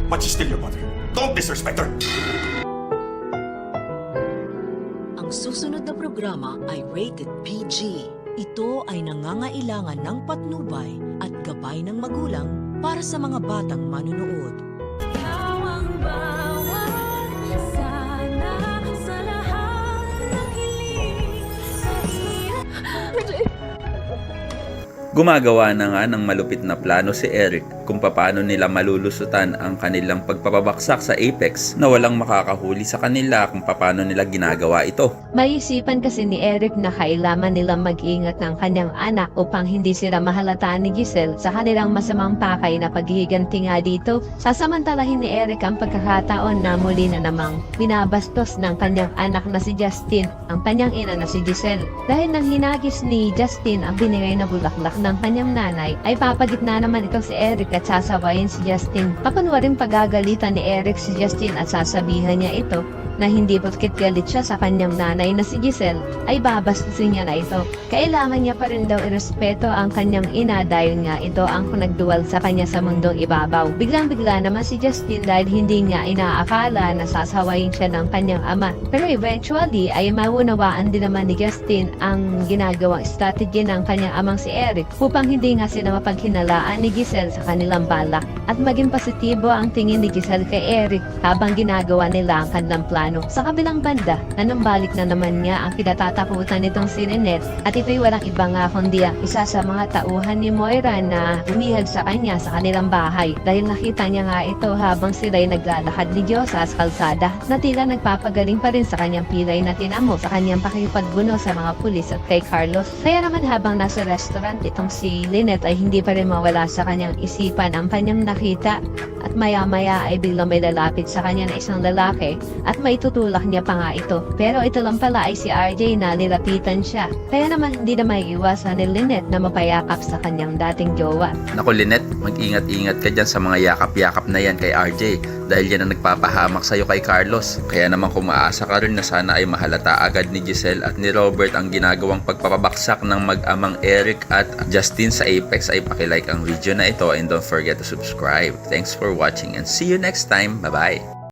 But she's still your mother. Don't disrespect her. Ang susunod na programa ay rated PG. Ito ay nangangailangan ng patnubay at gabay ng magulang para sa mga batang manunood. Gumagawa na nga ng malupit na plano si Eric kung paano nila malulusutan ang kanilang pagpapabaksak sa Apex na walang makakahuli sa kanila kung paano nila ginagawa ito. Maisipan kasi ni Eric na kailangan nilang mag-ingat ng kanyang anak upang hindi sila mahalata ni Giselle sa kanilang masamang pakay na paghihiganti nga dito. Sasamantalahin ni Eric ang pagkakataon na muli na namang binabastos ng kanyang anak na si Justin ang kanyang ina na si Giselle. Dahil nang hinagis ni Justin ang binigay na bulaklak ng kanyang nanay, ay papagitna naman ito si Eric at sasawayin si Justin. Papanwaring pagagalitan ni Eric si Justin at sasabihan niya ito na hindi porket galit siya sa kanyang nanay na si Giselle ay babastusin niya na ito. Kailangan niya pa rin daw irespeto ang kanyang ina dahil nga ito ang nagduwal sa kanya sa mundong ibabaw. Biglang-bigla naman si Justin dahil hindi nga inaakala na sasawayin siya ng kanyang ama. Pero eventually ay maunawaan din naman ni Justin ang ginagawang strategy ng kanyang amang si Eric upang hindi nga sila mapaghinalaan ni Giselle sa kanilang balak at maging positibo ang tingin ni Giselle kay Eric habang ginagawa nila ang kanilang plano. Sa kabilang banda, nanumbalik na naman niya ang pinatatakutan nitong si Lynette at ito'y walang iba nga kundi ang isa sa mga tauhan ni Moira na humihag sa kanya sa kanilang bahay dahil nakita niya nga ito habang sila'y naglalakad ni Diyosa sa kalsada na tila nagpapagaling pa rin sa kanyang pilay na tinamo sa kanyang pakipagbuno sa mga pulis at kay Carlos. Kaya naman habang nasa restaurant itong si Lynette ay hindi pa rin mawala sa kanyang isipan ang kanyang nakita at maya-maya ay biglang may lalapit sa kanya na isang lalaki at may tutulak niya pa nga ito. Pero ito lang pala ay si RJ na nilapitan siya. Kaya naman hindi na may iwasan ni Lynette na mapayakap sa kanyang dating jowa. Naku Lynette, mag-ingat-ingat ka dyan sa mga yakap-yakap na yan kay RJ dahil yan ang nagpapahamak sa'yo kay Carlos. Kaya naman kung maasa ka rin na sana ay mahalata agad ni Giselle at ni Robert ang ginagawang pagpapabaksak ng mag-amang Eric at Justin sa Apex ay pakilike ang video na ito and don't forget to subscribe. Thanks for watching and see you next time. Bye-bye!